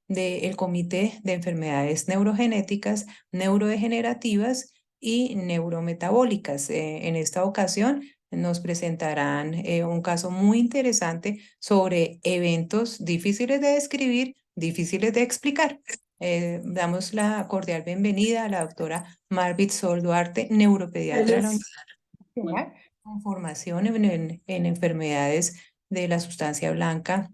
del Comité de Enfermedades Neurogenéticas, Neurodegenerativas y Neurometabólicas. En esta ocasión nos presentarán un caso muy interesante sobre eventos difíciles de describir, difíciles de explicar. Damos la cordial bienvenida a la doctora Marvit Sol Duarte, neuropediatra de la Universidad Nacional, con formación en enfermedades de la sustancia blanca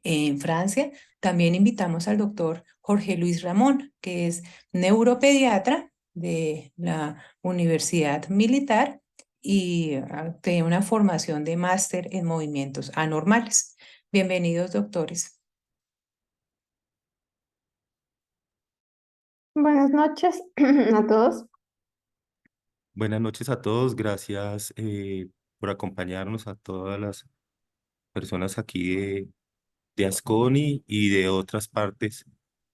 en Francia. También invitamos al doctor Jorge Luis Ramón, que es neuropediatra de la Universidad Militar y tiene una formación de máster en movimientos anormales. Bienvenidos, doctores. Buenas noches a todos. Buenas noches a todos, gracias por acompañarnos a todas las personas aquí de Asconi y de otras partes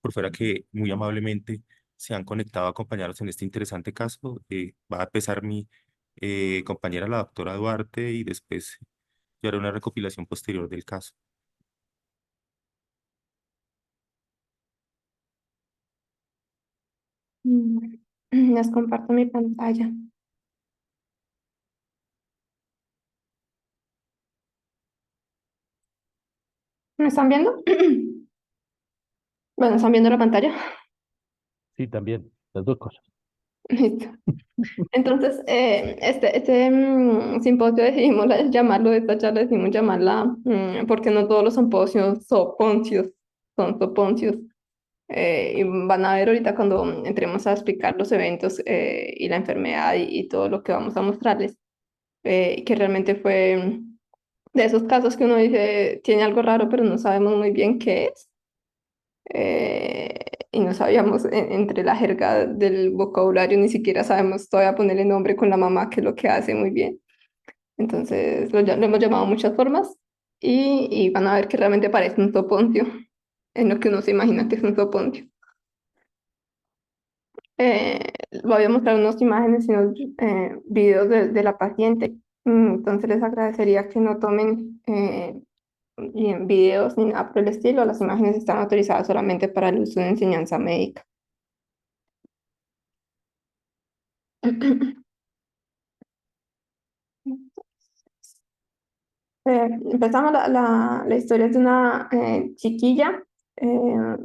por fuera que muy amablemente se han conectado a acompañarnos en este interesante caso. Va a empezar mi compañera, la doctora Duarte, y después yo haré una recopilación posterior del caso. Les comparto mi pantalla. ¿Me están viendo? Bueno, ¿están viendo la pantalla? Sí, también, las dos cosas. Listo. Entonces, este simposio decidimos llamarlo, esta charla decidimos llamarla, porque no todos los simposios soponcios son soponcios. Y van a ver ahorita cuando entremos a explicar los eventos y la enfermedad y todo lo que vamos a mostrarles, que realmente fue de esos casos que uno dice, tiene algo raro, pero no sabemos muy bien qué es. Y no sabíamos entre la jerga del vocabulario, ni siquiera sabemos todavía ponerle nombre con la mamá, que es lo que hace muy bien. Entonces lo hemos llamado muchas formas y van a ver que realmente parece un soponcio, en lo que uno se imagina que es un soponcio. Voy a mostrar unas imágenes y unos videos de la paciente. Entonces les agradecería que no tomen videos ni nada por el estilo. Las imágenes están autorizadas solamente para el uso de enseñanza médica. Empezamos la historia de una chiquilla. eh,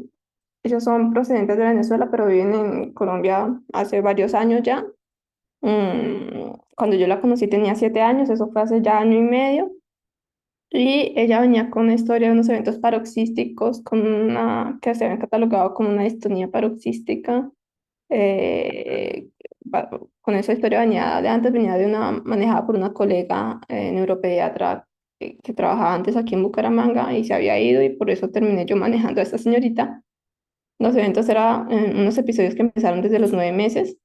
Ellos son procedentes de Venezuela, pero viven en Colombia hace varios años ya. Cuando yo la conocí tenía 7 años, eso fue hace ya año y medio. Y ella venía con una historia de unos eventos paroxísticos, que se habían catalogado como una distonía paroxística. Eh, con esa historia venía de antes, venía de una manejada por una colega neuropediatra que trabajaba antes aquí en Bucaramanga y se había ido y por eso terminé yo manejando a esta señorita. Los eventos eran unos episodios que empezaron desde los 9 meses.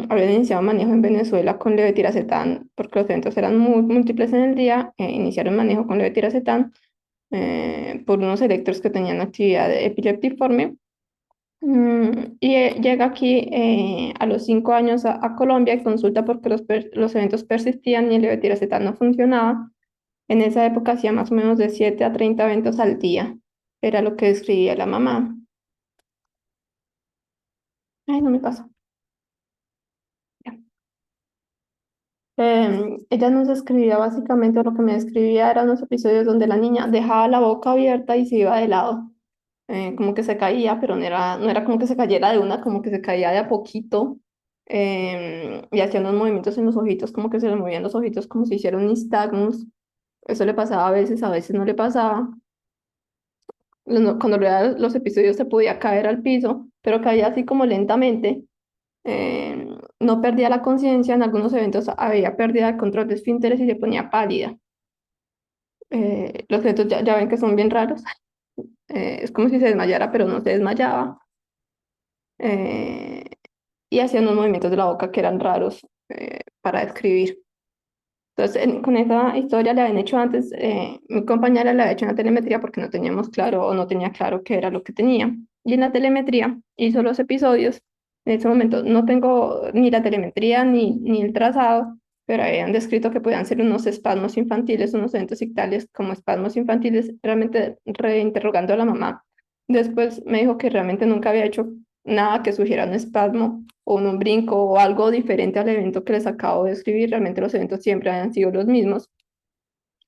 Habían iniciado manejo en Venezuela con levetiracetam, porque los eventos eran múltiples en el día. Iniciaron manejo con levetiracetam por unos electros que tenían actividad epileptiforme. Y llega aquí a los 5 años a Colombia y consulta porque los eventos persistían y el levetiracetam no funcionaba. En esa época hacía más o menos de 7 a 30 eventos al día. Era lo que describía la mamá. Ay, no me pasa. Ella nos describía básicamente, lo que me describía eran unos episodios donde la niña dejaba la boca abierta y se iba de lado, como que se caía, pero no era como que se cayera de una, como que se caía de a poquito, y hacía unos movimientos en los ojitos, como que se le movían los ojitos como si hiciera un nistagmus. Eso le pasaba a veces no le pasaba. Cuando veía los episodios se podía caer al piso, pero caía así como lentamente. No perdía la conciencia, en algunos eventos había pérdida de control de esfínteres y se ponía pálida. Los eventos ya ven que son bien raros. Es como si se desmayara, pero no se desmayaba. Eh, y hacía unos movimientos de la boca que eran raros para describir. Entonces, con esa historia le habían hecho antes, mi compañera le había hecho una telemetría porque no teníamos claro o no tenía claro qué era lo que tenía. Y en la telemetría hizo los episodios. En ese momento no tengo ni la telemetría ni el trazado, pero habían descrito que podían ser unos espasmos infantiles, unos eventos ictales como espasmos infantiles, realmente reinterrogando a la mamá. Después me dijo que realmente nunca había hecho nada que sugiera un espasmo o un brinco o algo diferente al evento que les acabo de escribir. Realmente los eventos siempre habían sido los mismos.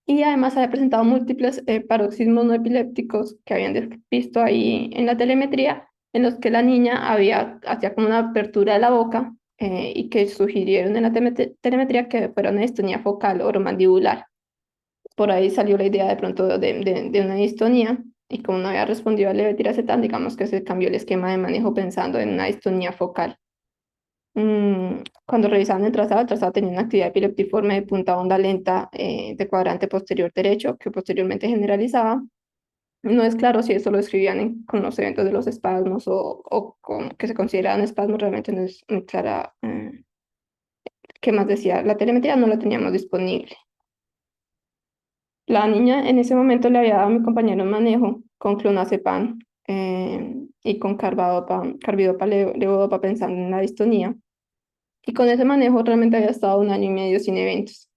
Y además había presentado múltiples paroxismos no epilépticos que habían visto ahí en la telemetría, en los que la niña hacía como una apertura de la boca y que sugirieron en la telemetría que fuera una distonía focal oromandibular. Por ahí salió la idea de pronto de una distonía, y como no había respondido al levetiracetam, digamos que se cambió el esquema de manejo pensando en una distonía focal. Cuando revisaban el trazado tenía una actividad epileptiforme de punta onda lenta de cuadrante posterior derecho, que posteriormente generalizaba. No es claro si eso lo escribían con los eventos de los espasmos o con, que se consideraban espasmos, realmente no es muy clara. ¿Qué más decía? La telemetría no la teníamos disponible. La niña en ese momento le había dado a mi compañero un manejo con clonazepam y con carbidopa, levodopa pensando en la distonía. Y con ese manejo realmente había estado 1 año y medio sin eventos.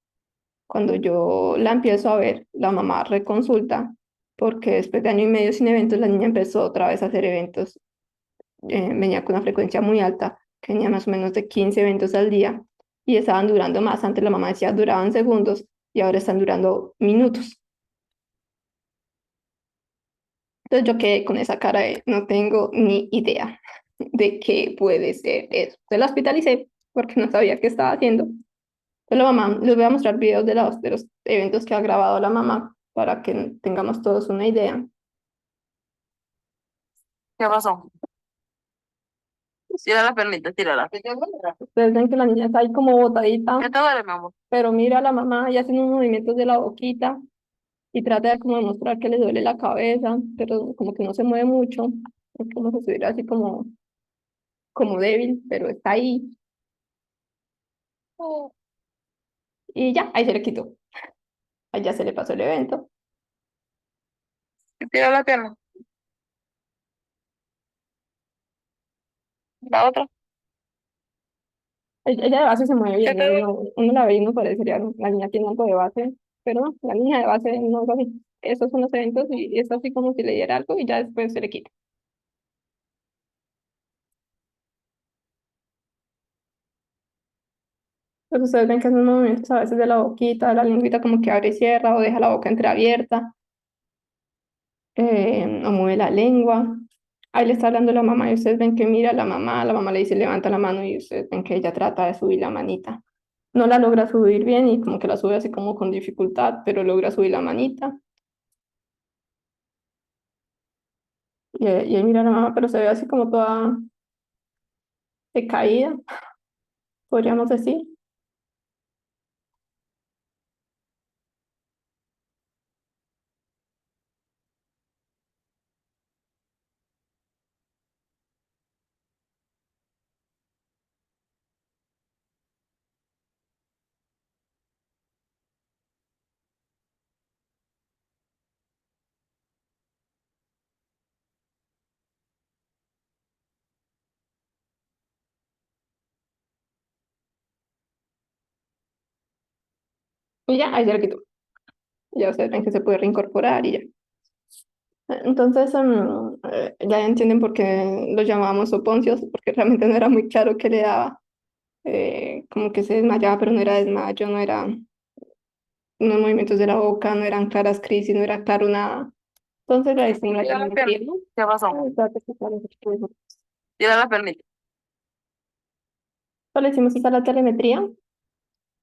Cuando yo la empiezo a ver, la mamá reconsulta, porque después de 1 año y medio sin eventos, la niña empezó otra vez a hacer eventos. Venía con una frecuencia muy alta, que tenía más o menos de 15 eventos al día, y estaban durando más. Antes la mamá decía duraban segundos y ahora están durando minutos. Entonces yo quedé con esa cara de no tengo ni idea de qué puede ser eso. Entonces la hospitalicé porque no sabía qué estaba haciendo. Entonces la mamá, les voy a mostrar videos de los eventos que ha grabado la mamá para que tengamos todos una idea. ¿Qué pasó? Tira la pernita, tírala. Ustedes ven que la niña está ahí como botadita, ¿Qué te duele, mi amor? pero mira a la mamá y hace unos movimientos de la boquita y trata de como demostrar que le duele la cabeza, pero como que no se mueve mucho. Es como si estuviera así como débil, pero está ahí. Y ya, ahí se le quitó. Ahí ya se le pasó el evento. Tira la pierna. La otra. Ella de base se mueve ¿Qué bien, te ¿no? duele? Uno la ve y no parecería, ¿no? La niña tiene algo de base, pero no, la niña de base no es así. Estos son los eventos y es así como si le diera algo y ya después se le quita. Entonces ustedes ven que hacen movimientos a veces de la boquita, de la lengüita como que abre y cierra o deja la boca entreabierta, o mueve la lengua. Ahí le está hablando la mamá y ustedes ven que mira a la mamá le dice levanta la mano y ustedes ven que ella trata de subir la manita. No la logra subir bien y como que la sube así como con dificultad, pero logra subir la manita. Y ahí mira a la mamá, pero se ve así como toda decaída, podríamos decir. Y ya, ahí se le quitó. Ya ustedes ven que se puede reincorporar y ya. Entonces, ya entienden por qué lo llamábamos soponcios, porque realmente no era muy claro qué le daba. Como que se desmayaba, pero no era desmayo, no era unos movimientos de la boca, no eran claras crisis, no era claro nada. Entonces le hicimos la Tira la telemetría, pierna. ¿no? ¿Qué pasó? Ay, espérate, que sale mucho. Tira la pernita. Entonces le hicimos esta la telemetría.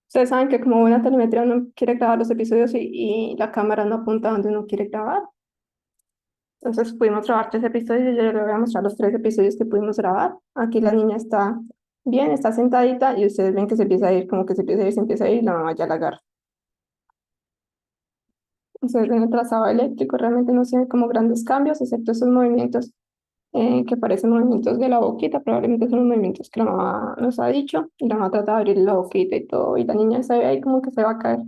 Ustedes saben que como buena telemetría uno quiere grabar los episodios y la cámara no apunta donde uno quiere grabar. Entonces pudimos grabar 3 episodios y yo les voy a mostrar los 3 episodios que pudimos grabar. Aquí la niña está bien, está sentadita y ustedes ven que se empieza a ir, como que se empieza a ir, se empieza a ir y la mamá ya la agarra. Ustedes ven el trazado eléctrico, realmente no se ven como grandes cambios, excepto esos movimientos que parecen movimientos de la boquita, probablemente son los movimientos que la mamá nos ha dicho, y la mamá trata de abrir la boquita y todo, y la niña se ve ahí como que se va a caer,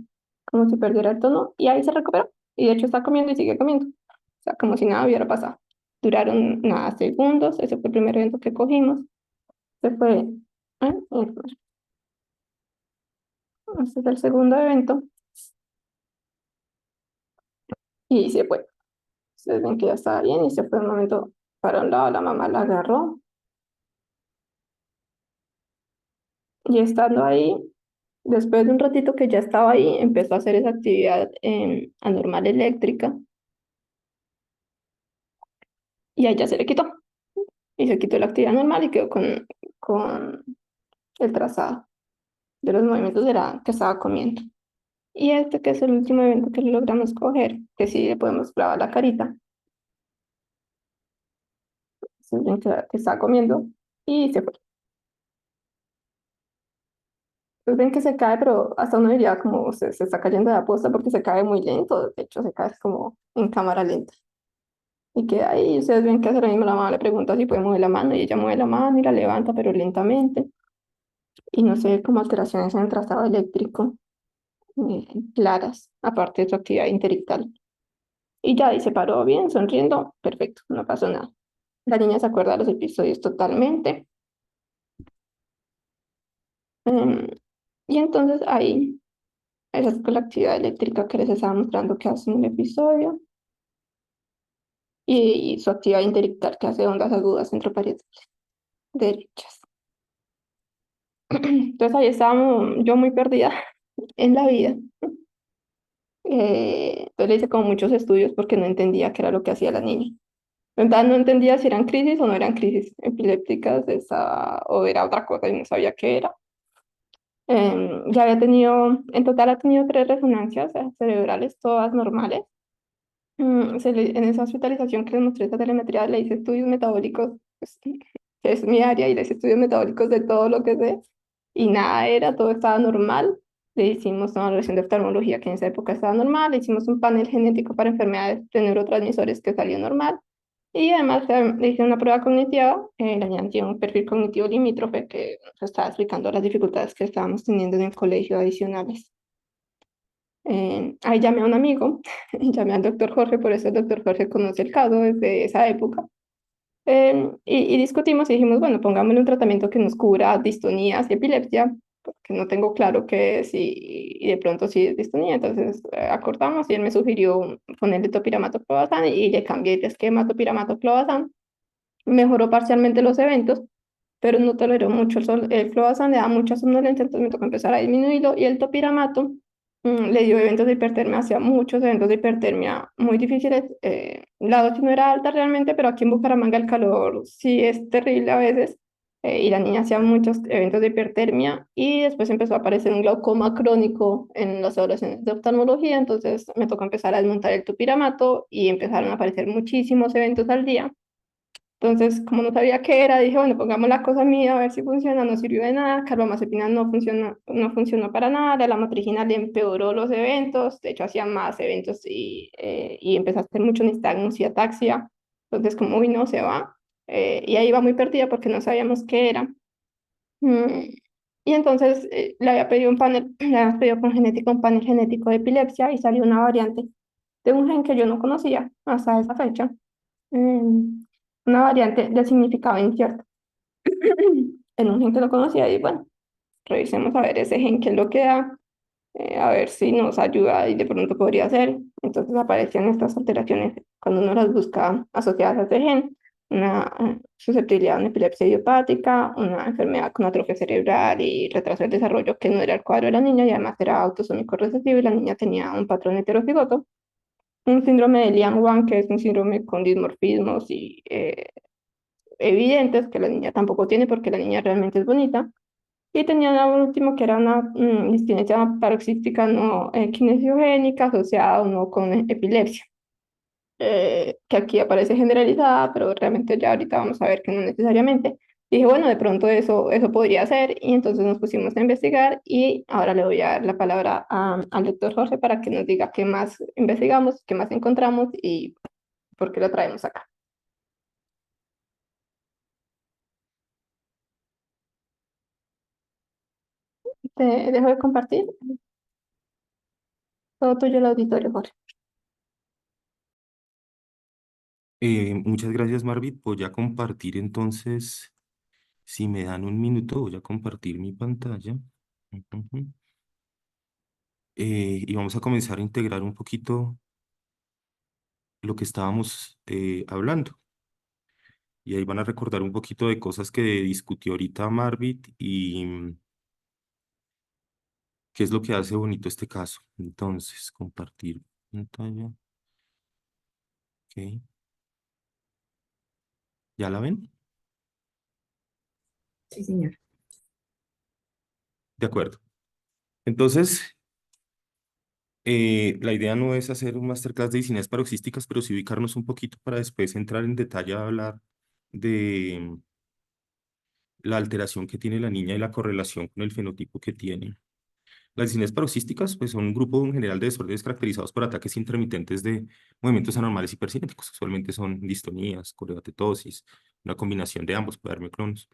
como si perdiera el tono, y ahí se recuperó, y de hecho está comiendo y sigue comiendo, o sea, como si nada hubiera pasado. Duraron nada, segundos, ese fue el primer evento que cogimos, se fue, este es el segundo evento, y se fue. ustedes ven que ya estaba bien y se fue un momento para un lado, la mamá la agarró y estando ahí, después de un ratito que ya estaba ahí, empezó a hacer esa actividad anormal eléctrica y a ella se le quitó. Y se quitó la actividad normal y quedó con el trazado de los movimientos de la que estaba comiendo. Y este que es el último evento que logramos coger, que sí le podemos clavar la carita, se ven que estaba comiendo y se fue. Pues ven que se cae, pero hasta uno diría como se está cayendo de aposta porque se cae muy lento, de hecho se cae como en cámara lenta. Y queda ahí, ustedes ven que hace lo mismo, la mamá le pregunta si puede mover la mano y ella mueve la mano y la levanta, pero lentamente. Y no se ve como alteraciones en el trazado eléctrico claras, aparte de su actividad intelectual. Y ya ahí se paró bien, sonriendo, perfecto, no pasó nada. La niña se acuerda de los episodios totalmente. em, y entonces ahí, esa es la actividad eléctrica que les estaba mostrando que hace en el episodio. Y su actividad intelectual que hace ondas agudas centroparietales derechas. Entonces ahí estábamos yo muy perdida en la vida. Entonces le hice como muchos estudios porque no entendía qué era lo que hacía la niña. En verdad no entendía si eran crisis o no eran crisis epilépticas o era otra cosa y no sabía qué era. Ya había tenido, en total ha tenido 3 resonancias cerebrales, todas normales. En esa hospitalización que les mostré esa telemetría le hice estudios metabólicos, pues, que es mi área, y le hice estudios metabólicos de todo lo que sé, y nada era, todo estaba normal. Le hicimos una evaluación de oftalmología que en esa época estaba normal, le hicimos un panel genético para enfermedades de neurotransmisores que salió normal, y además le hice una prueba cognitiva, la niña tiene un perfil cognitivo limítrofe que nos estaba explicando las dificultades que estábamos teniendo en el colegio adicionales. Ahí llamé a un amigo, llamé al doctor Jorge, por eso el doctor Jorge conoce el caso desde esa época. Y discutimos y dijimos, bueno, pongámosle un tratamiento que nos cubra distonías y epilepsia, porque no tengo claro qué es y de pronto sí es distonía. Entonces acordamos y él me sugirió ponerle topiramato clobazam y le cambié el esquema a topiramato clobazam. Mejoró parcialmente los eventos, pero no toleró mucho el clobazam, le da mucha somnolencia, entonces me tocó empezar a disminuirlo y el topiramato le dio eventos de hipertermia, hacía muchos eventos de hipertermia muy difíciles. La dosis no era alta realmente, pero aquí en Bucaramanga el calor sí es terrible a veces, y la niña hacía muchos eventos de hipertermia y después empezó a aparecer un glaucoma crónico en las evaluaciones de oftalmología, entonces me tocó empezar a desmontar el topiramato y empezaron a aparecer muchísimos eventos al día. Entonces, como no sabía qué era, dije, bueno, pongamos la cosa mía a ver si funciona, no sirvió de nada, carbamazepina no funcionó para nada, la lamotrigina le empeoró los eventos, de hecho hacía más eventos y empezó a hacer mucho nistagmus y ataxia, entonces como, uy, no, se va, y ahí iba muy perdida porque no sabíamos qué era. Mm, y entonces le había pedido un panel, le había pedido con genética un panel genético de epilepsia y salió una variante de un gen que yo no conocía hasta esa fecha, una variante de significado incierto en un gen que lo conocía y bueno, revisemos a ver ese gen qué es lo que da, a ver si nos ayuda y de pronto podría ser. Entonces aparecían estas alteraciones cuando uno las busca asociadas a ese gen, una susceptibilidad a una epilepsia idiopática, una enfermedad con atrofia cerebral y retraso del desarrollo que no era el cuadro de la niña y además era autosómico recesivo y la niña tenía un patrón heterocigoto, un síndrome de Liang-Wan que es un síndrome con dimorfismos y evidentes que la niña tampoco tiene porque la niña realmente es bonita. Y tenía un último que era una diskinesia paroxística no kinesiogénica asociada o no con epilepsia, que aquí aparece generalizada, pero realmente ya ahorita vamos a ver que no necesariamente. Dije, bueno, de pronto eso podría ser, y entonces nos pusimos a investigar y ahora le voy a dar la palabra al doctor Jorge para que nos diga qué más investigamos, qué más encontramos y por qué lo traemos acá. Te dejo de compartir. Todo tuyo el auditorio, Jorge. Muchas gracias, Marvit. Voy a compartir entonces, si me dan un minuto, voy a compartir mi pantalla. Ujú. Y vamos a comenzar a integrar un poquito lo que estábamos hablando. Y ahí van a recordar un poquito de cosas que discutió ahorita Marvit y qué es lo que hace bonito este caso. Entonces, compartir pantalla. Ok. ¿Ya la ven? Sí, señor. De acuerdo. Entonces, la idea no es hacer un masterclass de disciplinas paroxísticas, pero sí ubicarnos un poquito para después entrar en detalle a hablar de la alteración que tiene la niña y la correlación con el fenotipo que tiene. Las disciplinas paroxísticas pues, son un grupo en general de desórdenes caracterizados por ataques intermitentes de movimientos anormales hipercinéticos. Usualmente son distonías, coreoatetosis, una combinación de ambos, puede haber micronos.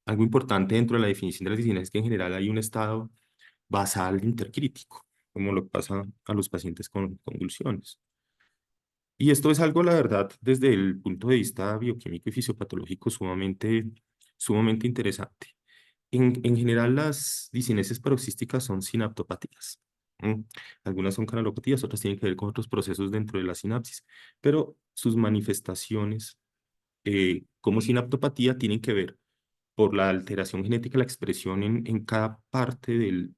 Algo importante dentro de la definición de las disciplinas es que en general hay un estado basal intercrítico, como lo pasa a los pacientes con convulsiones. Y esto es algo, la verdad, desde el punto de vista bioquímico y fisiopatológico sumamente interesante. En general, las discinesis paroxísticas son sinaptopatías. ¿M? Algunas son canalopatías, otras tienen que ver con otros procesos dentro de la sinapsis, pero sus manifestaciones como sinaptopatía tienen que ver por la alteración genética de la expresión en cada parte del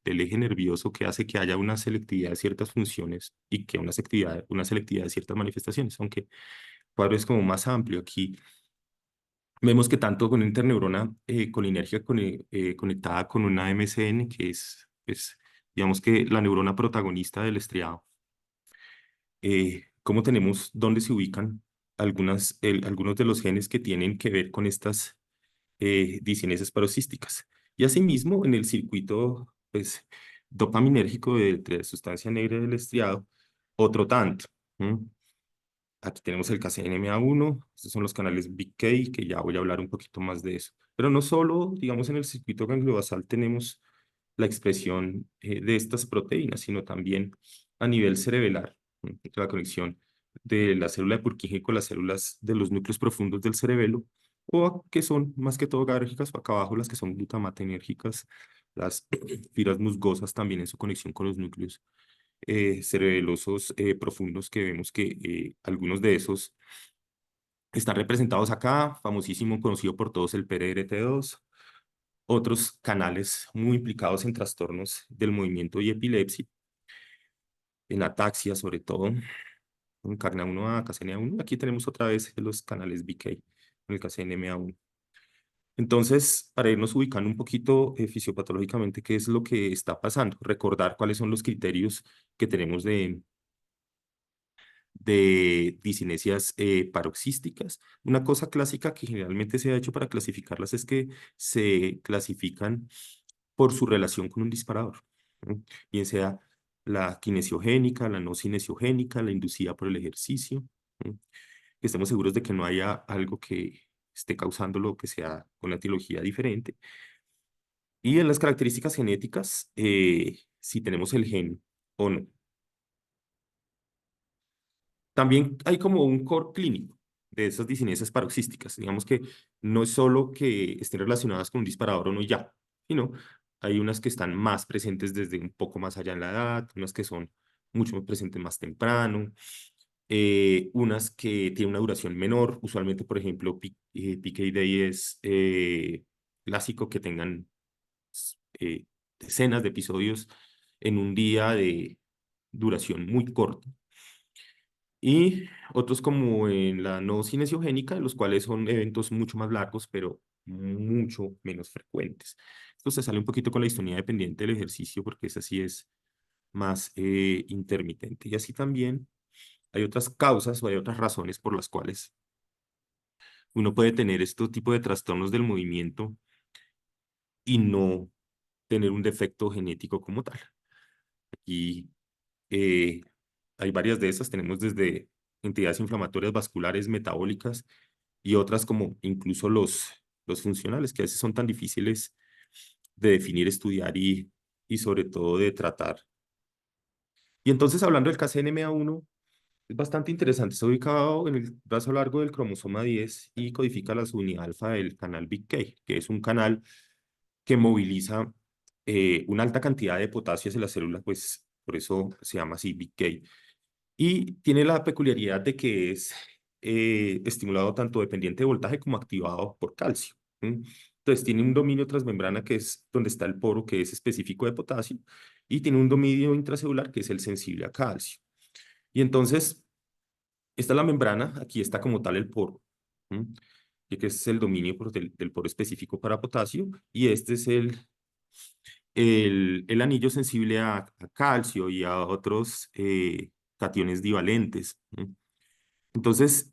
eje nervioso que hace que haya una selectividad de ciertas funciones y que una selectividad de ciertas manifestaciones, aunque el cuadro es como más amplio. Aquí vemos que tanto con una interneurona colinérgica conectada con una MCN, que es, pues, digamos que la neurona protagonista del estriado, cómo tenemos, dónde se ubican algunos de los genes que tienen que ver con estas discinesis paroxísticas. Y asimismo, en el circuito pues, dopaminérgico de sustancia negra del estriado, otro tanto. ¿M? Aquí tenemos el KCNMA1, estos son los canales Big K, que ya voy a hablar un poquito más de eso. Pero no solo, digamos, en el circuito gangliobasal tenemos la expresión de estas proteínas, sino también a nivel cerebelar, la conexión de la célula de Purkinje con las células de los núcleos profundos del cerebelo, o que son más que todo GABAérgicas, o acá abajo las que son glutamatenérgicas, las fibras musgosas también en su conexión con los núcleos cerebelosos profundos, que vemos que algunos de esos están representados acá, famosísimo, conocido por todos el PRRT2, otros canales muy implicados en trastornos del movimiento y epilepsia, en ataxia sobre todo, en CARNA1A, KCNA1. Aquí tenemos otra vez los canales BK, en el KCNMA1. Entonces, para irnos ubicando un poquito fisiopatológicamente qué es lo que está pasando, recordar cuáles son los criterios que tenemos de discinesias paroxísticas. Una cosa clásica que generalmente se ha hecho para clasificarlas es que se clasifican por su relación con un disparador, ¿no? Bien sea la kinesiogénica, la no cinesiogénica, la inducida por el ejercicio, ¿no? Que estemos seguros de que no haya algo que esté causando lo que sea con la etiología diferente. Y en las características genéticas, si tenemos el gen o no. También hay como un core clínico de esas discinesias paroxísticas. Digamos que no es solo que estén relacionadas con un disparador o no y ya, sino hay unas que están más presentes desde un poco más allá en la edad, unas que son mucho más presentes más temprano, unas que tienen una duración menor. Usualmente, por ejemplo, PKD es clásico que tengan eh, decenas de episodios en un día de duración muy corta. Y otros como en la no cinesiogénica, los cuales son eventos mucho más largos, pero mucho menos frecuentes. Esto se sale un poquito con la distonía dependiente del ejercicio, porque esa sí es más intermitente. Y así también hay otras causas o hay otras razones por las cuales uno puede tener este tipo de trastornos del movimiento y no tener un defecto genético como tal. Y eh, hay varias de esas, tenemos desde entidades inflamatorias vasculares, metabólicas y otras como incluso los funcionales, que a veces son tan difíciles de definir, estudiar y sobre todo de tratar. Y entonces hablando del KCNMA1, es bastante interesante, está ubicado en el brazo largo del cromosoma 10 y codifica la subunidad alfa del canal Big K, que es un canal que moviliza una alta cantidad de potasio hacia la célula, pues por eso se llama así Big K. y tiene la peculiaridad de que es estimulado tanto dependiente de voltaje como activado por calcio. Entonces tiene un dominio transmembrana que es donde está el poro que es específico de potasio y tiene un dominio intracelular que es el sensible a calcio. Y entonces, esta es la membrana, aquí está como tal el poro, ¿m? Y que es el dominio del poro específico para potasio y este es el anillo sensible a calcio y a otros cationes divalentes. Entonces,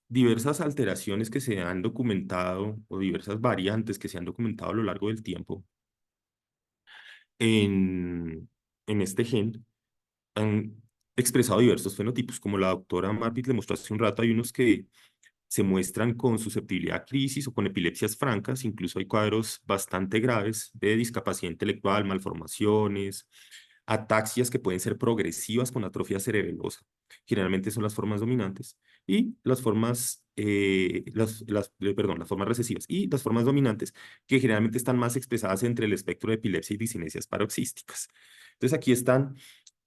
diversas alteraciones que se han documentado o diversas variantes que se han documentado a lo largo del tiempo en, en este gen han expresado diversos fenotipos. Como la doctora Marvit le mostró hace un rato, hay unos que se muestran con susceptibilidad a crisis o con epilepsias francas, incluso hay cuadros bastante graves de discapacidad intelectual, malformaciones, ataxias que pueden ser progresivas con atrofia cerebelosa. Generalmente son las formas dominantes y las formas, perdón, las formas recesivas y las formas dominantes que generalmente están más expresadas entre el espectro de epilepsia y disinesias paroxísticas. Entonces aquí están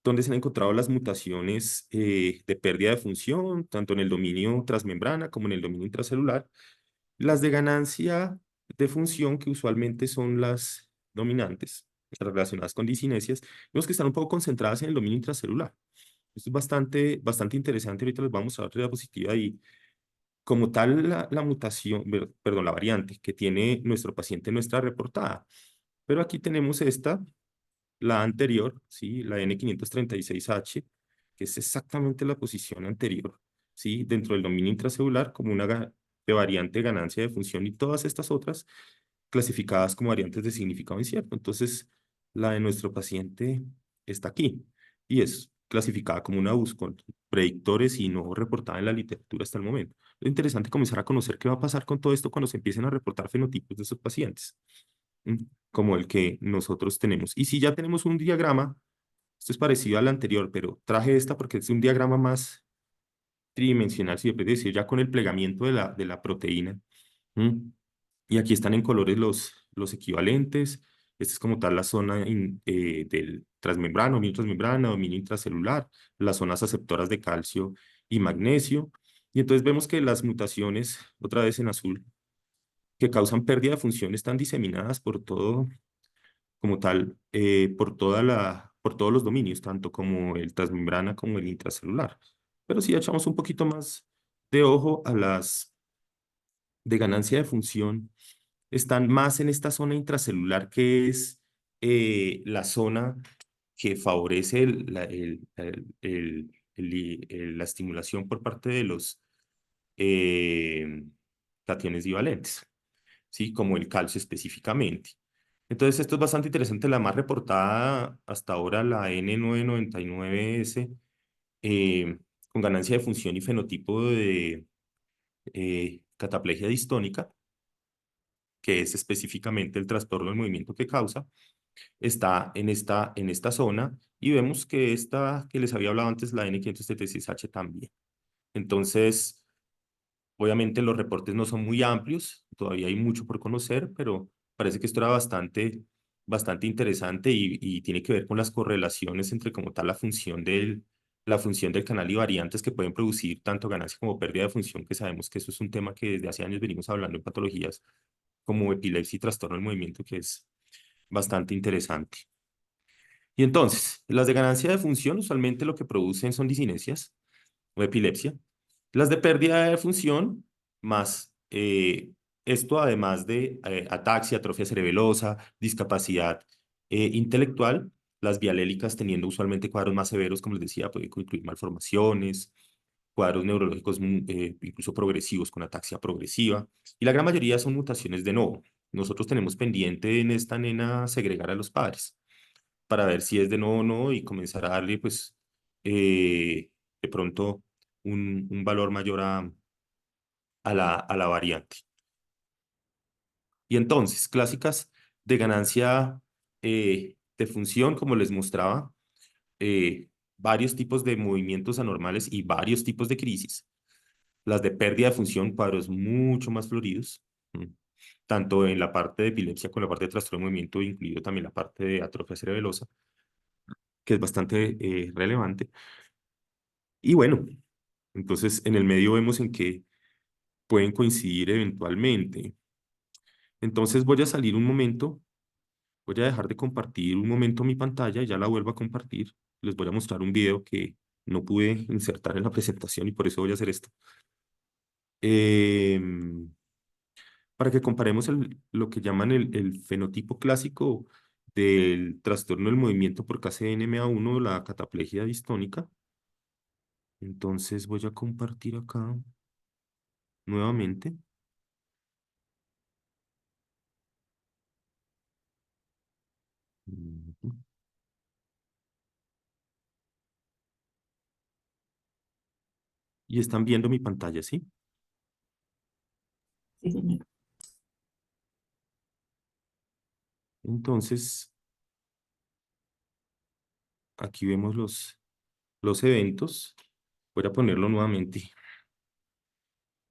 donde se han encontrado las mutaciones de pérdida de función, tanto en el dominio transmembrana como en el dominio intracelular. Las de ganancia de función, que usualmente son las dominantes, las relacionadas con disinesias, vemos que están un poco concentradas en el dominio intracelular. Esto es bastante interesante. Ahorita les vamos a dar diapositiva y como tal la mutación, perdón, la variante que tiene nuestro paciente no está reportada. Pero aquí tenemos esta, la anterior, ¿sí? La N536H, que es exactamente la posición anterior, ¿sí? Dentro del dominio intracelular como una de variante ganancia de función y todas estas otras clasificadas como variantes de significado incierto. Entonces, la de nuestro paciente está aquí y es clasificada como una US con predictores y no reportada en la literatura hasta el momento. Es interesante comenzar a conocer qué va a pasar con todo esto cuando se empiecen a reportar fenotipos de esos pacientes, como el que nosotros tenemos. Y si ya tenemos un diagrama, esto es parecido al anterior, pero traje esta porque es un diagrama más tridimensional, si se puede decir, ya con el plegamiento de la proteína. ¿Mm? Y aquí están en colores los equivalentes. Esta es como tal la zona del transmembrana, dominio transmembrana, dominio intracelular, las zonas aceptoras de calcio y magnesio. Y entonces vemos que las mutaciones, otra vez en azul, que causan pérdida de función están diseminadas por todo, como tal, por todos los dominios, tanto como el transmembrana como el intracelular. Pero si echamos un poquito más de ojo a las de ganancia de función, están más en esta zona intracelular que es la zona que favorece la estimulación por parte de los eh, cationes divalentes, ¿sí? Como el calcio específicamente. Entonces, esto es bastante interesante. La más reportada hasta ahora, la N999S, con ganancia de función y fenotipo de cataplegia distónica, que es específicamente el trastorno del movimiento que causa, está en esta zona y vemos que esta que les había hablado antes, la N576H también. Entonces, obviamente los reportes no son muy amplios, todavía hay mucho por conocer, pero parece que esto era bastante interesante y tiene que ver con las correlaciones entre como tal la función del canal y variantes que pueden producir tanto ganancia como pérdida de función, que sabemos que eso es un tema que desde hace años venimos hablando en patologías como epilepsia y trastorno del movimiento, que es bastante interesante. Y entonces, las de ganancia de función usualmente lo que producen son disinesias o epilepsia. Las de pérdida de función, más esto además de ataxia, atrofia cerebelosa, discapacidad intelectual, las bialélicas teniendo usualmente cuadros más severos, como les decía, puede incluir malformaciones, cuadros neurológicos incluso progresivos con ataxia progresiva, y la gran mayoría son mutaciones de novo. Nosotros tenemos pendiente en esta nena segregar a los padres para ver si es de novo o no y comenzar a darle, pues, de pronto un valor mayor a la variante. Y entonces, clásicas de ganancia de función, como les mostraba, varios tipos de movimientos anormales y varios tipos de crisis. Las de pérdida de función, cuadros mucho más floridos, tanto en la parte de epilepsia como en la parte de trastorno de movimiento, incluido también la parte de atrofia cerebelosa, que es bastante relevante. Y bueno, entonces en el medio vemos en que pueden coincidir eventualmente. Entonces voy a salir un momento, voy a dejar de compartir un momento mi pantalla y ya la vuelvo a compartir. Les voy a mostrar un video que no pude insertar en la presentación y por eso voy a hacer esto. Em, para que comparemos lo que llaman el fenotipo clásico del trastorno del movimiento por KCNMA1, la cataplegia distónica. Entonces voy a compartir acá nuevamente. Ujú. Y están viendo mi pantalla, ¿sí? Sí, señor. Entonces, aquí vemos los eventos. Voy a ponerlo nuevamente.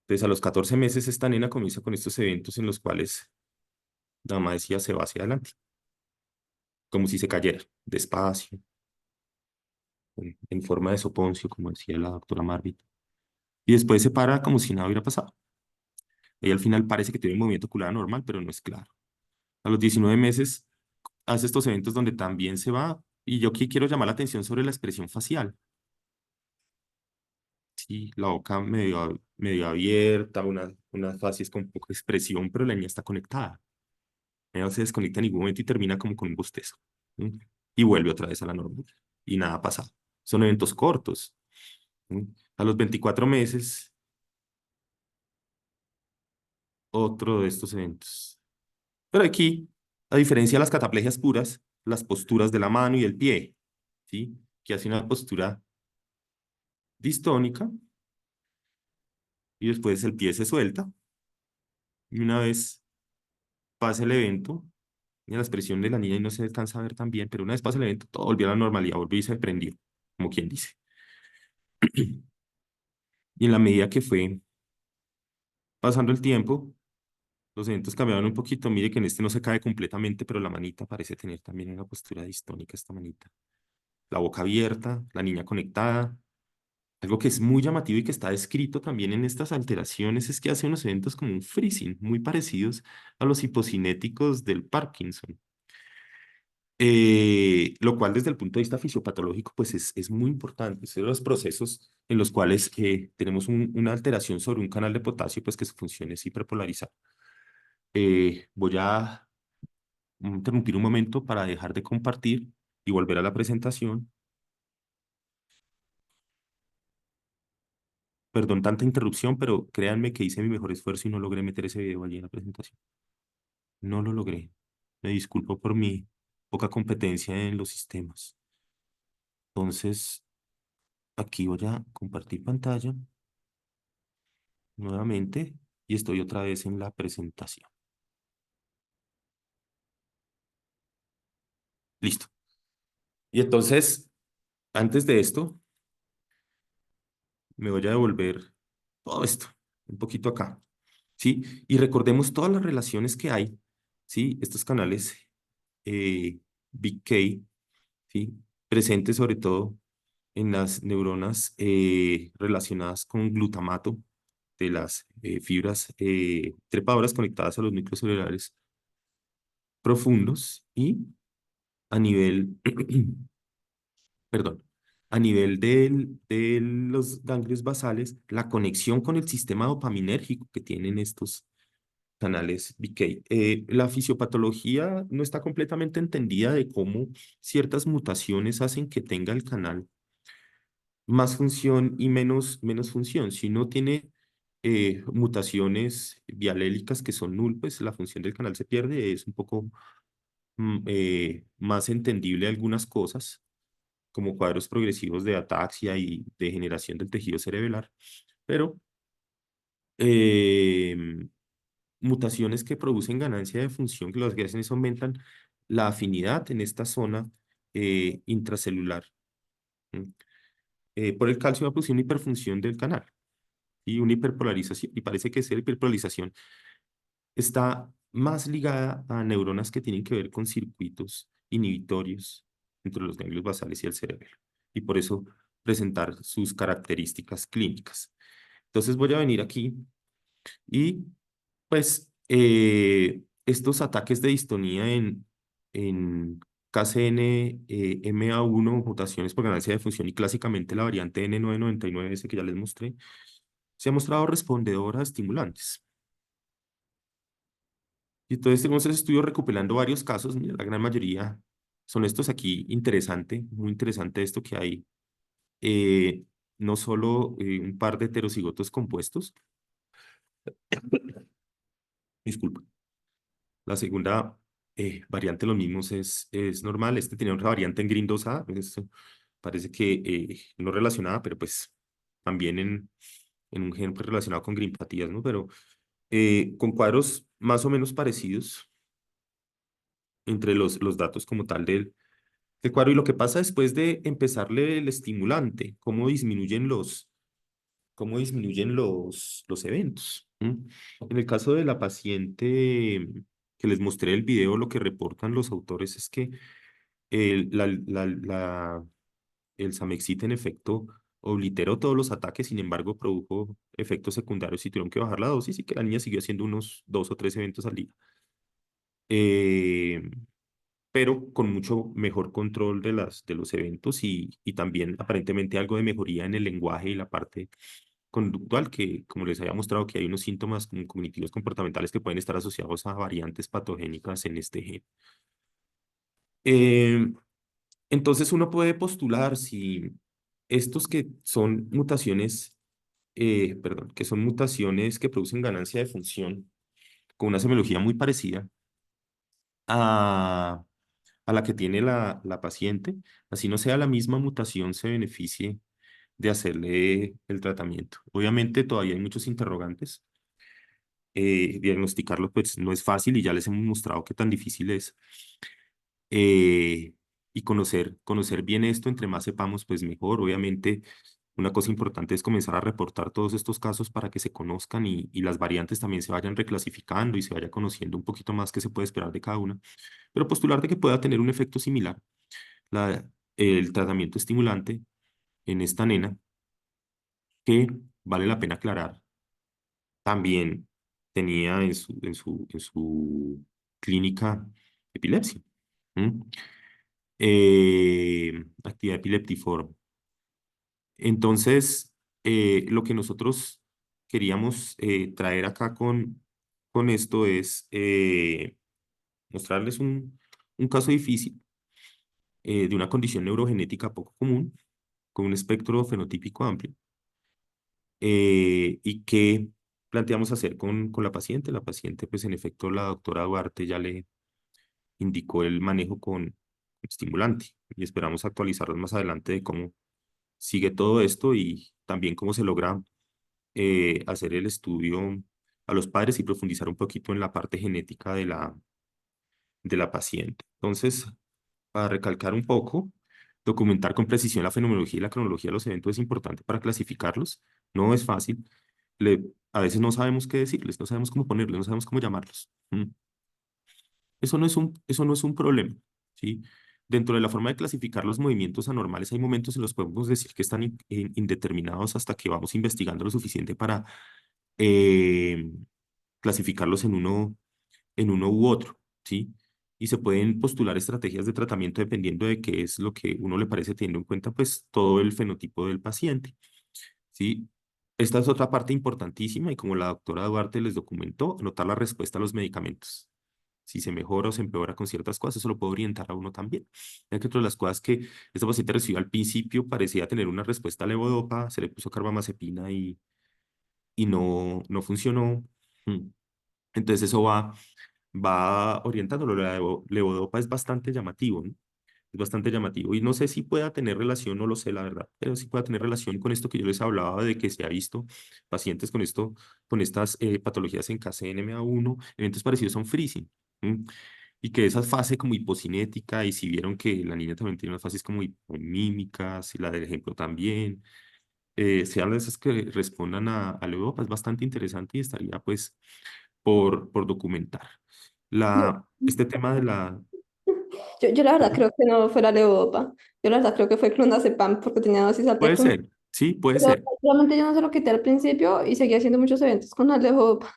Entonces, a los 14 meses esta nena comienza con estos eventos en los cuales la mamá decía se va hacia adelante, como si se cayera, despacio, en forma de soponcio, como decía la doctora Marvin. Y después se para como si nada hubiera pasado. Ella al final parece que tiene un movimiento ocular normal, pero no es claro. A los 19 meses hace estos eventos donde también se va, y yo aquí quiero llamar la atención sobre la expresión facial. Sí, la boca medio abierta, unas facies con poca expresión, pero la niña está conectada. Ella no se desconecta en ningún momento y termina como con un bostezo. ¿Sí? Y vuelve otra vez a la normal. Y nada ha pasado. Son eventos cortos. ¿Sí? A los 24 meses, otro de estos eventos. Pero aquí, a diferencia de las cataplegias puras, las posturas de la mano y el pie, ¿sí? Que hace una postura distónica y después el pie se suelta. Y una vez pasa el evento, y la expresión de la niña y no se alcanza a ver tan bien, pero una vez pasa el evento, todo volvió a la normalidad, volvió y se prendió, como quien dice. Y en la medida que fue pasando el tiempo, los eventos cambiaban un poquito. Mire que en este no se cae completamente, pero la manita parece tener también una postura distónica, esta manita. La boca abierta, la niña conectada. Algo que es muy llamativo y que está descrito también en estas alteraciones es que hace unos eventos como un freezing, muy parecidos a los hipocinéticos del Parkinson. Lo cual desde el punto de vista fisiopatológico pues es muy importante. Es de los procesos en los cuales tenemos una alteración sobre un canal de potasio pues que su función es hiperpolarizar. Voy a interrumpir un momento para dejar de compartir y volver a la presentación. Perdón tanta interrupción, pero créanme que hice mi mejor esfuerzo y no logré meter ese video allí en la presentación. No lo logré. Me disculpo por mi poca competencia en los sistemas. Entonces, aquí voy a compartir pantalla nuevamente y estoy otra vez en la presentación. Listo. Y entonces, antes de esto, me voy a devolver todo esto, un poquito acá, ¿sí? Y recordemos todas las relaciones que hay, ¿sí? Estos canales Big K, ¿sí? Presentes sobre todo en las neuronas relacionadas con glutamato de las fibras trepadoras conectadas a los núcleos celulares profundos y a nivel, perdón, a nivel de los ganglios basales, la conexión con el sistema dopaminérgico que tienen estos canales BK. La fisiopatología no está completamente entendida de cómo ciertas mutaciones hacen que tenga el canal más función y menos función. Si no tiene mutaciones bialélicas que son null, pues la función del canal se pierde. Es un poco más entendible algunas cosas, como cuadros progresivos de ataxia y degeneración del tejido cerebelar, pero eh, mutaciones que producen ganancia de función, que lo que hacen es aumentan la afinidad en esta zona intracelular. ¿Mm? Por el calcio va a producir una hiperfunción del canal y una hiperpolarización, y parece que esa hiperpolarización está más ligada a neuronas que tienen que ver con circuitos inhibitorios entre los ganglios basales y el cerebelo. Y por eso presentar sus características clínicas. Entonces voy a venir aquí y pues estos ataques de distonía en KCN MA1, mutaciones por ganancia de función y clásicamente la variante N999S que ya les mostré, se ha mostrado respondedora a estimulantes. Y entonces tenemos ese estudio recopilando varios casos, mira, la gran mayoría son estos aquí, interesante, muy interesante esto que hay, eh, no solo un par de heterocigotos compuestos, disculpa, la segunda variante de los mismos es normal, este tenía otra variante en Green 2A, parece que no relacionada, pero pues también en un gen pues, relacionado con grimpatías, ¿no? Pero con cuadros más o menos parecidos entre los datos como tal del cuadro. Y lo que pasa después de empezarle el estimulante, cómo disminuyen los eventos. En el caso de la paciente que les mostré el video, lo que reportan los autores es que el Samexit en efecto obliteró todos los ataques, sin embargo produjo efectos secundarios y tuvieron que bajar la dosis y que la niña siguió haciendo unos 2 o 3 eventos al día. Eh, pero con mucho mejor control de los eventos y también aparentemente algo de mejoría en el lenguaje y la parte conductual, que como les había mostrado que hay unos síntomas como cognitivos comportamentales que pueden estar asociados a variantes patogénicas en este gen. Eh, entonces uno puede postular si estos que son mutaciones, perdón, que son mutaciones que producen ganancia de función con una semiología muy parecida a la que tiene la paciente, así no sea la misma mutación, se beneficie de hacerle el tratamiento. Obviamente todavía hay muchos interrogantes. Diagnosticarlo pues no es fácil y ya les hemos mostrado qué tan difícil es. Y conocer bien esto, entre más sepamos, pues mejor. Obviamente, una cosa importante es comenzar a reportar todos estos casos para que se conozcan y las variantes también se vayan reclasificando y se vaya conociendo un poquito más qué se puede esperar de cada una. Pero postular de que pueda tener un efecto similar el tratamiento estimulante en esta nena, que vale la pena aclarar, también tenía en su clínica epilepsia. ¿Mm? Actividad epileptiforme. Entonces, lo que nosotros queríamos traer acá con esto es mostrarles un caso difícil de una condición neurogenética poco común, con un espectro fenotípico amplio, y qué planteamos hacer con la paciente. La paciente, pues en efecto, la doctora Duarte ya le indicó el manejo con estimulante y esperamos actualizarlos más adelante de cómo sigue todo esto y también cómo se logra hacer el estudio a los padres y profundizar un poquito en la parte genética de la paciente. Entonces, para recalcar un poco, documentar con precisión la fenomenología y la cronología de los eventos es importante para clasificarlos. No es fácil. A veces no sabemos qué decirles, no sabemos cómo ponerles, no sabemos cómo llamarlos. Eso no es un problema, ¿sí? Dentro de la forma de clasificar los movimientos anormales, hay momentos en los que podemos decir que están indeterminados hasta que vamos investigando lo suficiente para eh, clasificarlos en uno u otro, ¿sí? Y se pueden postular estrategias de tratamiento dependiendo de qué es lo que uno le parece, teniendo en cuenta pues todo el fenotipo del paciente, ¿sí? Esta es otra parte importantísima y como la doctora Duarte les documentó, anotar la respuesta a los medicamentos. Si se mejora o se empeora con ciertas cosas, eso lo puede orientar a uno también. Ya que otra de las cosas que esta paciente recibió al principio parecía tener una respuesta a levodopa, se le puso carbamazepina y no funcionó. Mm. Entonces eso va orientándolo. La levodopa es bastante llamativo, ¿no? Es bastante llamativo. Y no sé si pueda tener relación, no lo sé, la verdad, pero sí pueda tener relación con esto que yo les hablaba de que se ha visto pacientes con estas patologías en KCNMA1, eventos parecidos son freezing. ¿Mm? Y que esa fase como hipocinética, y si vieron que la niña también tiene unas fases como hipomímicas, y la del ejemplo también, sean esas que respondan a levodopa, es bastante interesante y estaría pues por documentar. Este tema de la Yo la verdad creo que no fue la levodopa. Yo la verdad creo que fue clonazepam porque tenía dosis alta de Puede clonazepam. ser, sí, puede Pero ser, realmente yo no se lo quité al principio y seguía haciendo muchos eventos con la levodopa.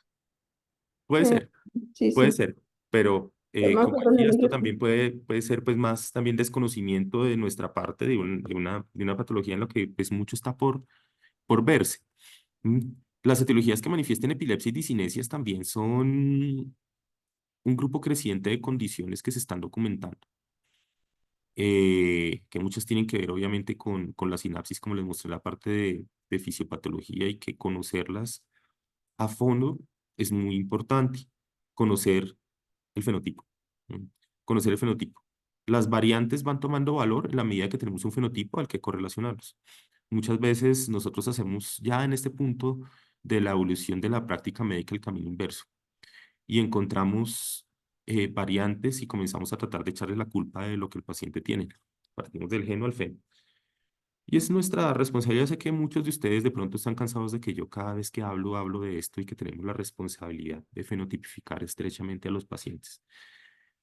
puede Eh, ser, sí, puede sí. ser, pero Pero me como acuerdo decía, en esto el también puede ser pues más también desconocimiento de nuestra parte de una patología en la que pues mucho está por verse. ¿Mm? Las etiologías que manifiestan epilepsia y disinesias también son un grupo creciente de condiciones que se están documentando, que muchas tienen que ver obviamente con la sinapsis, como les mostré la parte de fisiopatología, y que conocerlas a fondo es muy importante. Conocer el fenotipo. ¿Mm? Conocer el fenotipo. Las variantes van tomando valor en la medida que tenemos un fenotipo al que correlacionarlos. Muchas veces nosotros hacemos ya en este punto de la evolución de la práctica médica el camino inverso y encontramos variantes y comenzamos a tratar de echarle la culpa de lo que el paciente tiene. Partimos del geno al fen. Y es nuestra responsabilidad. Sé que muchos de ustedes de pronto están cansados de que yo cada vez que hablo de esto y que tenemos la responsabilidad de fenotipificar estrechamente a los pacientes.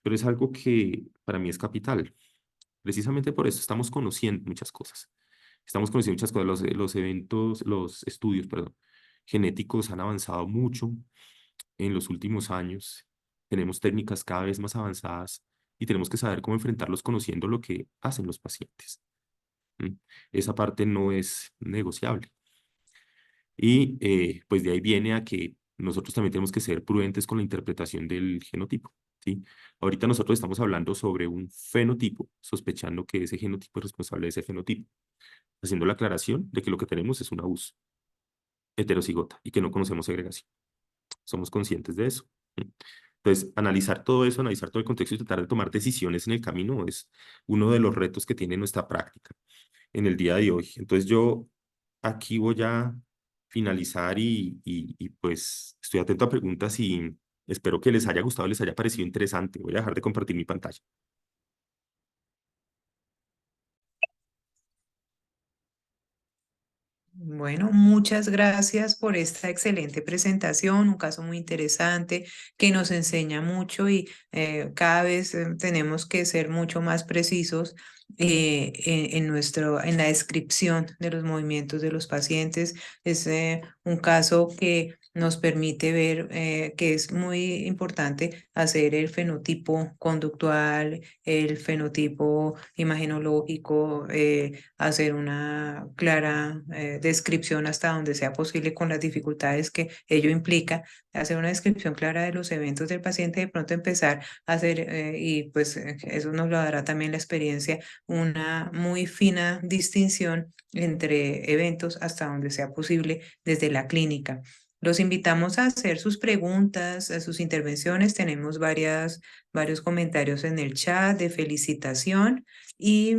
Pero es algo que para mí es capital. Precisamente por eso estamos conociendo muchas cosas. Estamos conociendo muchas cosas. Los eventos, los estudios, perdón, genéticos han avanzado mucho en los últimos años. Tenemos técnicas cada vez más avanzadas y tenemos que saber cómo enfrentarlos conociendo lo que hacen los pacientes. ¿Mm? Esa parte no es negociable. Y pues de ahí viene a que nosotros también tenemos que ser prudentes con la interpretación del genotipo, ¿sí? Ahorita nosotros estamos hablando sobre un fenotipo, sospechando que ese genotipo es responsable de ese fenotipo, haciendo la aclaración de que lo que tenemos es una US heterocigota y que no conocemos segregación. Somos conscientes de eso. ¿Mm? Entonces, analizar todo eso, analizar todo el contexto y tratar de tomar decisiones en el camino es uno de los retos que tiene nuestra práctica en el día de hoy. Entonces, yo aquí voy a finalizar y pues estoy atento a preguntas y espero que les haya gustado, les haya parecido interesante. Voy a dejar de compartir mi pantalla. Bueno, muchas gracias por esta excelente presentación, un caso muy interesante que nos enseña mucho y cada vez tenemos que ser mucho más precisos en la descripción de los movimientos de los pacientes. Es un caso que nos permite ver que es muy importante hacer el fenotipo conductual, el fenotipo imagenológico, hacer una clara descripción hasta donde sea posible con las dificultades que ello implica, hacer una descripción clara de los eventos del paciente, de pronto empezar a hacer, y pues eso nos lo dará también la experiencia, una muy fina distinción entre eventos hasta donde sea posible desde la clínica. Los invitamos a hacer sus preguntas, a sus intervenciones. Tenemos varios comentarios en el chat de felicitación. Y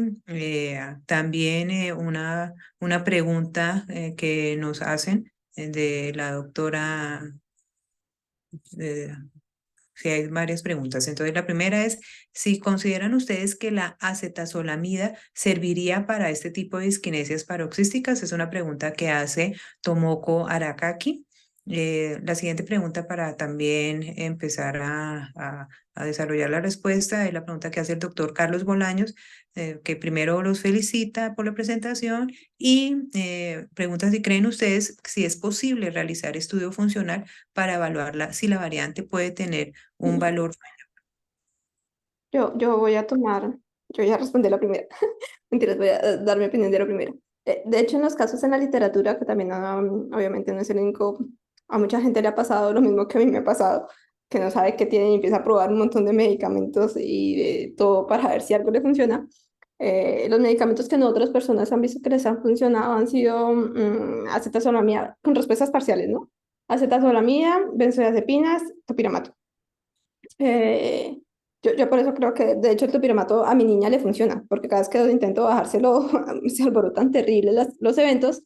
también una pregunta que nos hacen de la doctora, eh, sí, hay varias preguntas. Entonces, la primera es si consideran ustedes que la acetazolamida serviría para este tipo de disquinesias paroxísticas. Es una pregunta que hace Tomoko Arakaki. La siguiente pregunta para también empezar a desarrollar la respuesta es la pregunta que hace el doctor Carlos Bolaños, que primero los felicita por la presentación y pregunta si creen ustedes si es posible realizar estudio funcional para evaluarla, si la variante puede tener un valor. Yo voy a tomar, yo ya respondí la primera. Mentiras, voy a dar mi opinión de la primera. De hecho, en los casos en la literatura, que también obviamente no es el único, a mucha gente le ha pasado lo mismo que a mí me ha pasado, que no sabe qué tiene y empieza a probar un montón de medicamentos y de todo para ver si algo le funciona. Los medicamentos que no otras personas han visto que les han funcionado han sido acetazolamida con respuestas parciales, ¿no? Acetazolamida, benzodiazepinas, topiramato. Eh, yo por eso creo que, de hecho, el topiramato a mi niña le funciona, porque cada vez que intento bajárselo, se alborotan terribles los eventos.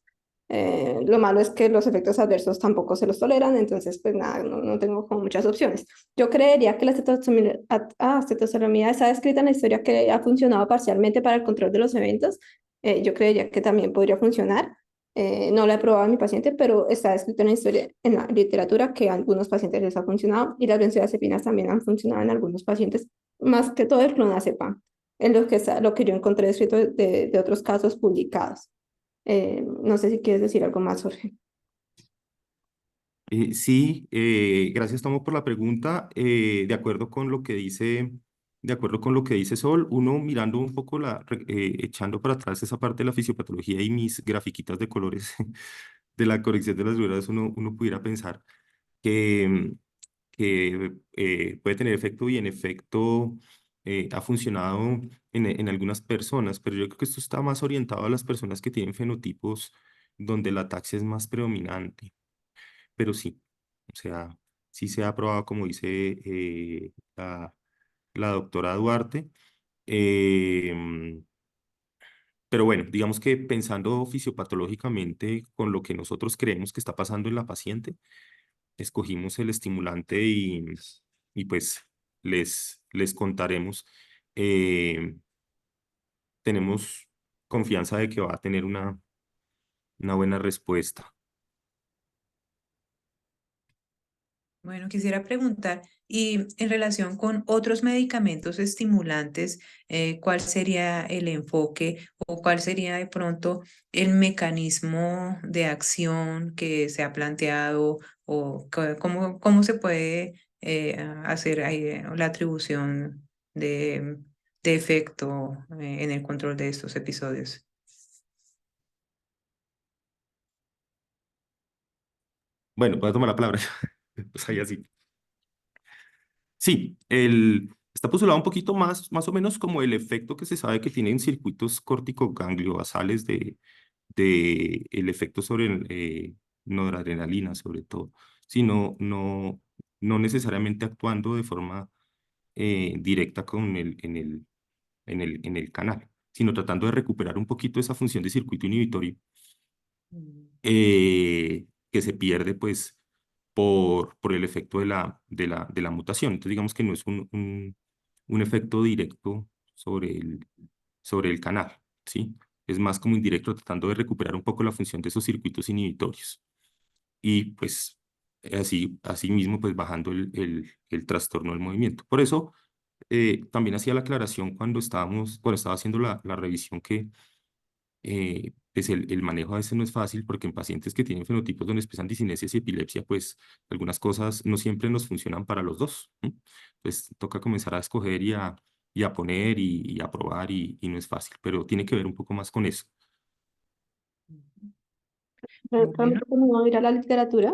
Lo malo es que los efectos adversos tampoco se los toleran, entonces, pues nada, no tengo como muchas opciones. Yo creería que la acetazolamida está descrita en la historia que ha funcionado parcialmente para el control de los eventos. Yo creería que también podría funcionar. No la he probado en mi paciente, pero está escrito en la historia, en la literatura, que a algunos pacientes les ha funcionado y las benzodiazepinas también han funcionado en algunos pacientes más que todo el clonazepam, es lo que yo encontré escrito de otros casos publicados. No sé si quieres decir algo más, Jorge. Sí, gracias Tomo por la pregunta. De acuerdo con lo que dice Sol, uno mirando un poco echando para atrás esa parte de la fisiopatología y mis grafiquitas de colores de la corrección de las ruedas, uno pudiera pensar que, que puede tener efecto y en efecto ha funcionado en algunas personas, pero yo creo que esto está más orientado a las personas que tienen fenotipos donde la ataxia es más predominante. Pero sí, o sea, sí se ha probado, como dice la doctora Duarte. em, pero bueno, digamos que pensando fisiopatológicamente con lo que nosotros creemos que está pasando en la paciente, escogimos el estimulante y pues les contaremos. em, Tenemos confianza de que va a tener una buena respuesta. Bueno, quisiera preguntar, y en relación con otros medicamentos estimulantes, ¿cuál sería el enfoque o cuál sería de pronto el mecanismo de acción que se ha planteado o cómo se puede hacer ahí, la atribución de, de efecto en el control de estos episodios? Bueno, voy a tomar la palabra. Pues ahí así. Sí, está postulado un poquito más o menos como el efecto que se sabe que tienen circuitos corticogangliobasales de el efecto sobre noradrenalina, sobre todo, sino no necesariamente actuando de forma directa en el canal, sino tratando de recuperar un poquito esa función de circuito inhibitorio Mm. que se pierde pues por el efecto de la mutación. Entonces digamos que no es un efecto directo sobre el canal, ¿sí? Es más como indirecto tratando de recuperar un poco la función de esos circuitos inhibitorios. Y pues así mismo pues bajando el trastorno del movimiento. Por eso también hacía la aclaración cuando estaba haciendo la revisión que pues el manejo a veces no es fácil porque en pacientes que tienen fenotipos donde expresan disinesias y epilepsia, pues algunas cosas no siempre nos funcionan para los dos. ¿M? Pues toca comenzar a escoger y a poner y a probar y no es fácil, pero tiene que ver un poco más con eso. Bueno. Realmente cuando uno mira la literatura,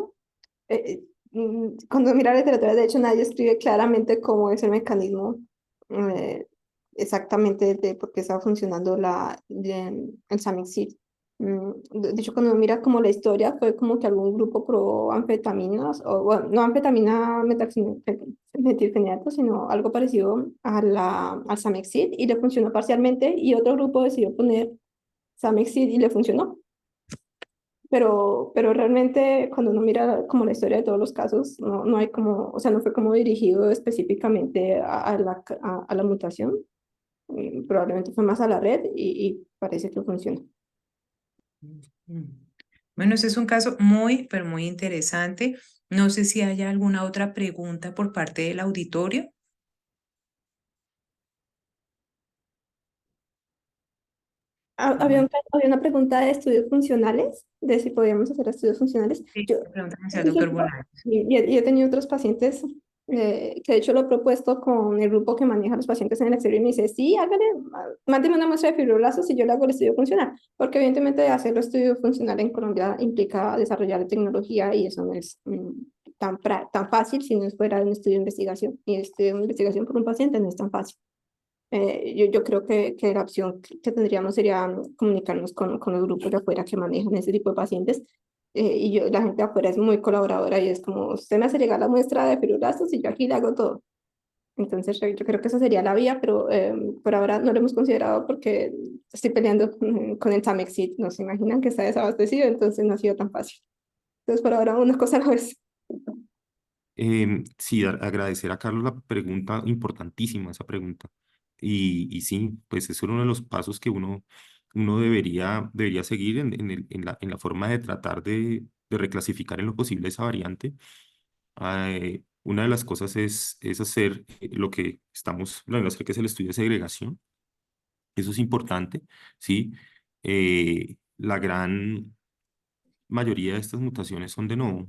cuando mira la literatura, de hecho nadie escribe claramente cómo es el mecanismo eh, exactamente de por qué está funcionando el Samixit. De hecho, cuando uno mira como la historia, fue como que algún grupo probó anfetaminas, o bueno, no anfetamina metilfenidato, sino algo parecido al Samixit y le funcionó parcialmente, y otro grupo decidió poner Samixit y le funcionó. Pero realmente cuando uno mira como la historia de todos los casos, no hay como, o sea, no fue como dirigido específicamente a la mutación, probablemente fue más a la red y parece que funciona. Mm. Bueno, ese es un caso muy, pero muy interesante. No sé si haya alguna otra pregunta por parte del auditorio. Había, Bueno, había una pregunta de estudios funcionales, de si podíamos hacer estudios funcionales. sí, Yo, pregúntame al por doctor ejemplo, Bolaños. y he tenido otros pacientes que de hecho lo he propuesto con el grupo que maneja a los pacientes en el exterior y me dice, sí, hágale, mándeme una muestra de fibroblastos y yo le hago el estudio funcional, porque evidentemente hacer el estudio funcional en Colombia implica desarrollar tecnología y eso no es tan fácil si no es fuera de un estudio de investigación. Y el estudio de investigación por un paciente no es tan fácil. Yo creo que la opción que tendríamos sería comunicarnos con los grupos de afuera que manejan ese tipo de pacientes. La gente de afuera es muy colaboradora y es como, usted me hace llegar la muestra de fibroblastos y yo aquí le hago todo. Entonces, yo creo que esa sería la vía, pero por ahora no lo hemos considerado porque estoy peleando con el Tamexit. No se imaginan que está desabastecido, entonces no ha sido tan fácil. Entonces, por ahora, una cosa a la vez. Sí, agradecer a Carlos la pregunta, importantísima esa pregunta. Y sí, pues es uno de los pasos que uno debería seguir en la forma de tratar de reclasificar en lo posible esa variante. Una de las cosas es hacer lo que estamos planeando hacer, que es el estudio de segregación. Eso es importante, ¿sí? La gran mayoría de estas mutaciones son de novo.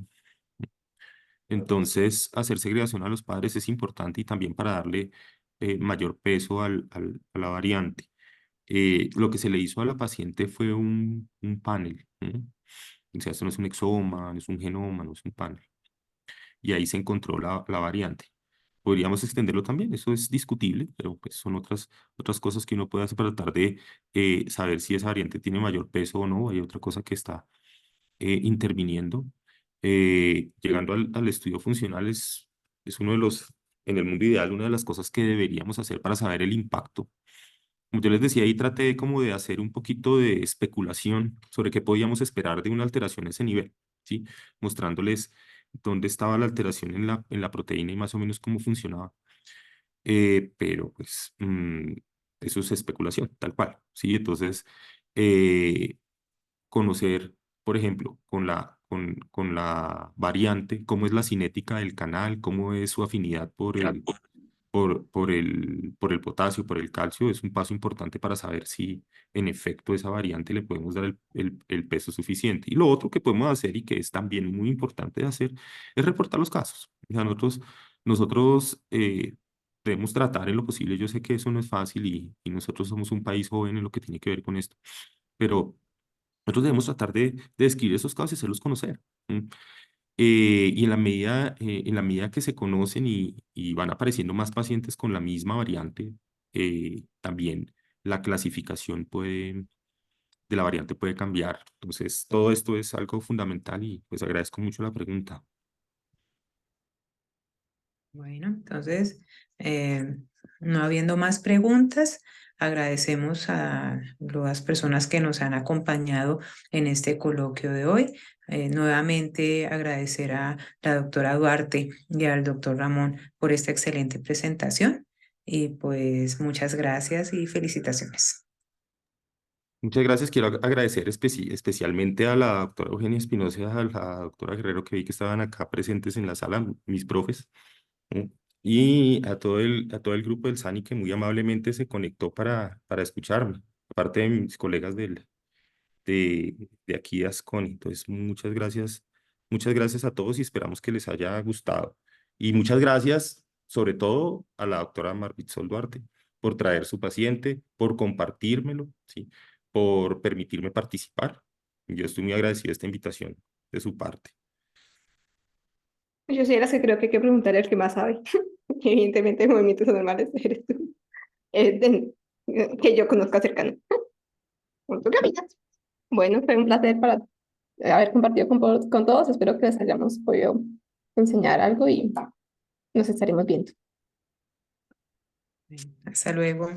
Entonces, hacer segregación a los padres es importante y también para darle mayor peso a la variante. Lo que se le hizo a la paciente fue un panel. O sea, esto no es un exoma, no es un genoma, no es un panel. Y ahí se encontró la variante. Podríamos extenderlo también, eso es discutible, pero pues son otras cosas que uno puede hacer para tratar de saber si esa variante tiene mayor peso o no. Hay otra cosa que está interviniendo. Llegando al estudio funcional es uno de los, en el mundo ideal, una de las cosas que deberíamos hacer para saber el impacto. Como yo les decía, ahí traté como de hacer un poquito de especulación sobre qué podíamos esperar de una alteración en ese nivel, ¿sí? Mostrándoles dónde estaba la alteración en la proteína y más o menos cómo funcionaba. Pero pues eso es especulación, tal cual, ¿sí? Entonces, eh, conocer, por ejemplo, con la variante, cómo es la cinética del canal, cómo es su afinidad por el potasio, por el calcio, es un paso importante para saber si en efecto esa variante le podemos dar el peso suficiente. Y lo otro que podemos hacer y que es también muy importante de hacer es reportar los casos. O sea, nosotros debemos tratar en lo posible, yo sé que eso no es fácil y nosotros somos un país joven en lo que tiene que ver con esto, pero nosotros debemos tratar de describir esos casos y hacerlos conocer. ¿M? Y en la medida que se conocen y van apareciendo más pacientes con la misma variante, también la clasificación de la variante puede cambiar. Entonces, todo esto es algo fundamental y pues agradezco mucho la pregunta. Bueno, entonces, no habiendo más preguntas, agradecemos a las personas que nos han acompañado en este coloquio de hoy. Nuevamente agradecer a la doctora Duarte y al doctor Ramón por esta excelente presentación. Y pues muchas gracias y felicitaciones. Muchas gracias. Quiero agradecer especialmente a la doctora Eugenia Espinosa y a la doctora Guerrero que vi que estaban acá presentes en la sala, mis profes. ¿No? Y a todo el grupo del SANI que muy amablemente se conectó para escucharme, aparte de mis colegas de aquí de Asconi. Entonces, muchas gracias a todos y esperamos que les haya gustado. Y muchas gracias, sobre todo, a la doctora Marvitzol Duarte por traer su paciente, por compartírmelo, ¿sí? Por permitirme participar. Yo estoy muy agradecido de esta invitación de su parte. Yo soy de las que creo que hay que preguntar al que más sabe. Evidentemente, movimientos anormales eres tú. Que yo conozco cercano. ¿Tú qué opinas? Bueno, fue un placer para haber compartido con todos. Espero que les hayamos podido enseñar algo y nos estaremos viendo. Hasta luego.